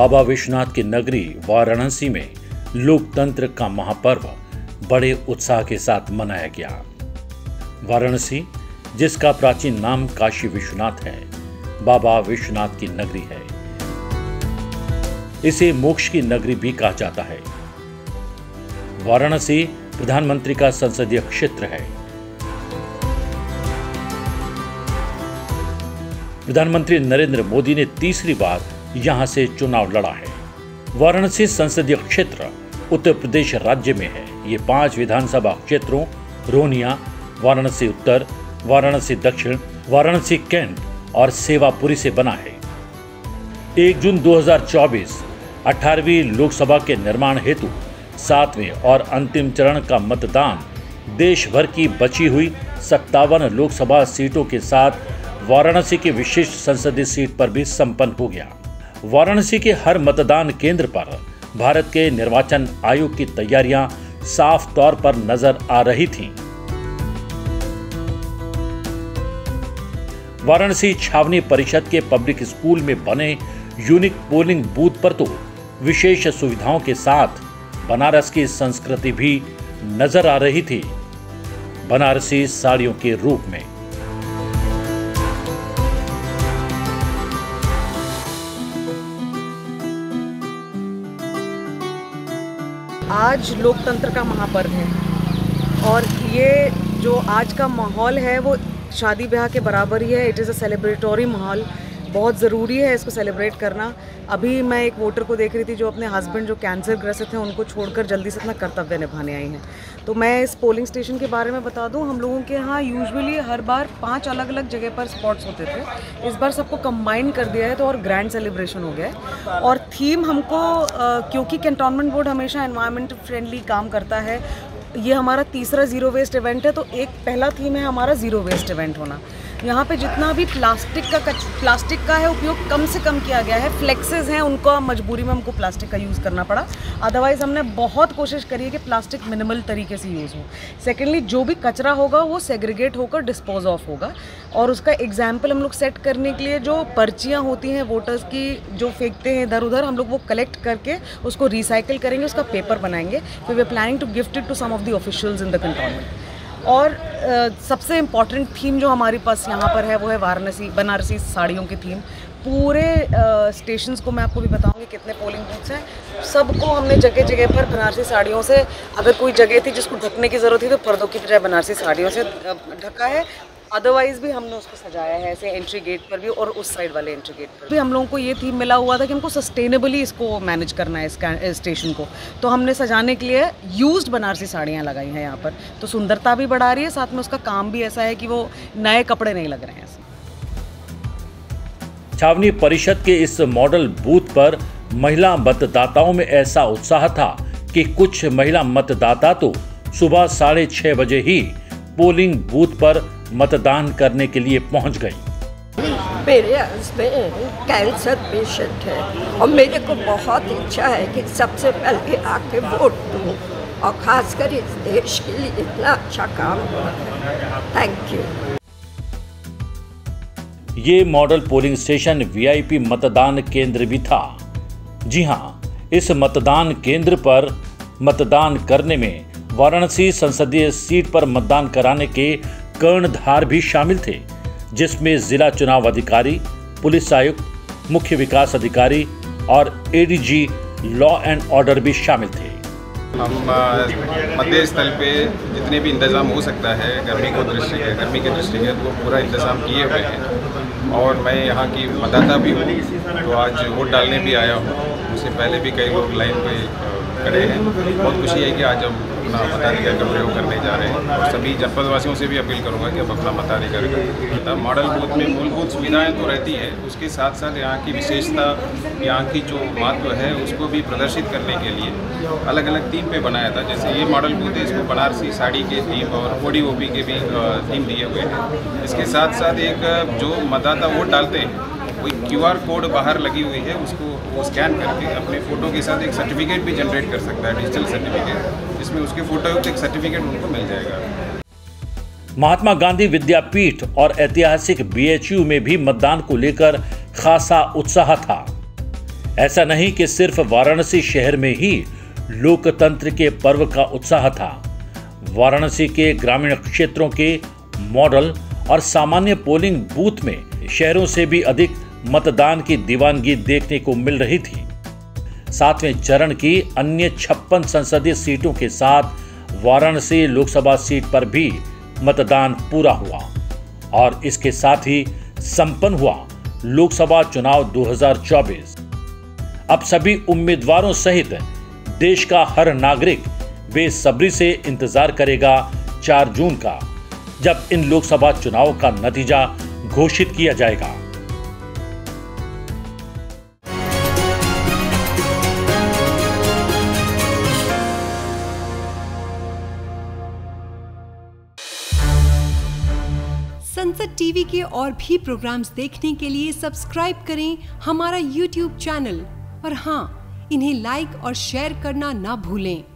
बाबा विश्वनाथ की नगरी वाराणसी में लोकतंत्र का महापर्व बड़े उत्साह के साथ मनाया गया। वाराणसी, जिसका प्राचीन नाम काशी विश्वनाथ है, बाबा विश्वनाथ की नगरी है। इसे मोक्ष की नगरी भी कहा जाता है। वाराणसी प्रधानमंत्री का संसदीय क्षेत्र है। प्रधानमंत्री नरेंद्र मोदी ने तीसरी बार यहां से चुनाव लड़ा है। वाराणसी संसदीय क्षेत्र उत्तर प्रदेश राज्य में है। ये 5 विधानसभा क्षेत्रों रोहनिया, वाराणसी उत्तर, वाराणसी दक्षिण, वाराणसी कैंट और सेवापुरी से बना है। 1 जून 2024 18वीं लोकसभा के निर्माण हेतु 7वें और अंतिम चरण का मतदान देश भर की बची हुई 57 लोकसभा सीटों के साथ वाराणसी की विशिष्ट संसदीय सीट पर भी संपन्न हो गया। वाराणसी के हर मतदान केंद्र पर भारत के निर्वाचन आयोग की तैयारियां साफ तौर पर नजर आ रही थीं। वाराणसी छावनी परिषद के पब्लिक स्कूल में बने यूनिक पोलिंग बूथ पर तो विशेष सुविधाओं के साथ बनारस की संस्कृति भी नजर आ रही थी, बनारसी साड़ियों के रूप में। आज लोकतंत्र का महापर्व है और ये जो आज का माहौल है वो शादी ब्याह के बराबर ही है। इट इज़ अ सेलिब्रेटरी माहौल। बहुत ज़रूरी है इसको सेलिब्रेट करना। अभी मैं एक वोटर को देख रही थी जो अपने हस्बैंड जो कैंसर ग्रसित हैं उनको छोड़कर जल्दी से अपना कर्तव्य निभाने आई हैं। तो मैं इस पोलिंग स्टेशन के बारे में बता दूं, हम लोगों के यहाँ यूजुअली हर बार 5 अलग अलग जगह पर स्पॉट्स होते थे। इस बार सबको कंबाइन कर दिया है तो और ग्रैंड सेलिब्रेशन हो गया है। और थीम हमको क्योंकि कैंटोनमेंट बोर्ड हमेशा एनवायरमेंट फ्रेंडली काम करता है, ये हमारा तीसरा ज़ीरो वेस्ट इवेंट है, तो एक पहला थीम है हमारा ज़ीरो वेस्ट इवेंट होना। यहाँ पे जितना भी प्लास्टिक का है उपयोग कम से कम किया गया है। फ्लेक्सेस हैं, उनको मजबूरी में हमको प्लास्टिक का यूज़ करना पड़ा, अदरवाइज़ हमने बहुत कोशिश करी है कि प्लास्टिक मिनिमल तरीके से यूज़ हो। सेकेंडली, जो भी कचरा होगा वो सेग्रीगेट होकर डिस्पोज ऑफ होगा। और उसका एग्जाम्पल हम लोग सेट करने के लिए जो पर्चियाँ होती हैं वोटर्स की जो फेंकते हैं इधर उधर, हम लोग वो कलेक्ट करके उसको रिसाइकिल करेंगे, उसका पेपर बनाएंगे। फिर we are planning to gift it to some of the officials in the cantonment. और सबसे इम्पॉर्टेंट थीम जो हमारे पास यहाँ पर है वो है बनारसी साड़ियों की थीम। पूरे स्टेशंस को मैं आपको भी बताऊंगी कितने पोलिंग बूथ्स हैं, सबको हमने जगह जगह पर बनारसी साड़ियों से, अगर कोई जगह थी जिसको ढकने की ज़रूरत थी तो पर्दों की बजाय बनारसी साड़ियों से ढका है। अदरवाइज़ भी हमने उसको सजाया है ऐसे एंट्री गेट पर भी और उस साइड वाले एंट्री गेट पर भी। हम लोगों को ये थीम मिला हुआ था कि हमको सस्टेनेबली इसको मैनेज करना है इस स्टेशन को, तो हमने सजाने के लिए यूज्ड बनारसी साड़ियाँ लगाई हैं यहाँ पर। तो सुंदरता भी बढ़ा रही है, साथ में उसका काम भी ऐसा है कि वो नए कपड़े नहीं लग रहे हैं। छावनी परिषद के इस मॉडल बूथ पर महिला मतदाताओं में ऐसा उत्साह था कि कुछ महिला मतदाता तो सुबह 6:30 बजे ही पोलिंग बूथ पर मतदान करने के लिए पहुंच गई। मेरे हस्बैंड कैंसर पेशेंट है और मेरे को बहुत इच्छा है कि सबसे पहले आके वोट दूं और खासकर इस देश के लिए इतना अच्छा काम हुआ है। Thank you. ये मॉडल पोलिंग स्टेशन वीआईपी मतदान केंद्र भी था। जी हाँ, इस मतदान केंद्र पर मतदान करने में वाराणसी संसदीय सीट पर मतदान कराने के कर्णधार भी शामिल थे, जिसमें जिला चुनाव अधिकारी, पुलिस आयुक्त, मुख्य विकास अधिकारी और एडीजी लॉ एंड ऑर्डर भी शामिल थे। हम मतदेय स्थल पे जितने भी इंतज़ाम हो सकता है गर्मी के दृष्टिगत वो पूरा इंतज़ाम किए हुए हैं। और मैं यहाँ की मतदाता भी हूँ, तो आज वोट डालने भी आया हूँ। मुझसे पहले भी कई लोग लाइन पे खड़े हैं। बहुत खुशी है कि आज हम अपना मताधिकार का प्रयोग करने जा रहे हैं और सभी जनपद वासियों से भी अपील करूंगा कि अब अपना मताधिकार करें। मॉडल बूथ में मूलभूत सुविधाएं तो रहती है, उसके साथ साथ यहाँ की विशेषता, यहाँ की जो महत्व है उसको भी प्रदर्शित करने के लिए अलग अलग थीम पे बनाया था। जैसे ये मॉडल बूथ है, इसको बनारसी साड़ी के थीम और ODOP के भी थीम दिए हुए हैं। इसके साथ साथ एक जो मतदाता वोट डालते हैं कोई QR कोड बाहर लगी हुई है, उसको वो स्कैन करके अपने फ़ोटो के साथ एक सर्टिफिकेट भी जनरेट कर सकता है, डिजिटल सर्टिफिकेट, जिसमें उसके फ़ोटो युक्त एक सर्टिफिकेट उनको मिल जाएगा। महात्मा गांधी विद्यापीठ और ऐतिहासिक BHU में भी मतदान को लेकर खासा उत्साह था। ऐसा नहीं कि सिर्फ वाराणसी शहर में ही लोकतंत्र के पर्व का उत्साह था। वाराणसी के ग्रामीण क्षेत्रों के मॉडल और सामान्य पोलिंग बूथ में शहरों से भी अधिक मतदान की दीवानगी देखने को मिल रही थी। 7वें चरण की अन्य 56 संसदीय सीटों के साथ वाराणसी लोकसभा सीट पर भी मतदान पूरा हुआ और इसके साथ ही संपन्न हुआ लोकसभा चुनाव 2024। अब सभी उम्मीदवारों सहित देश का हर नागरिक बेसब्री से इंतजार करेगा 4 जून का, जब इन लोकसभा चुनाव का नतीजा घोषित किया जाएगा। संसद टीवी के और भी प्रोग्राम्स देखने के लिए सब्सक्राइब करें हमारा YouTube चैनल और हाँ, इन्हें लाइक और शेयर करना ना भूलें।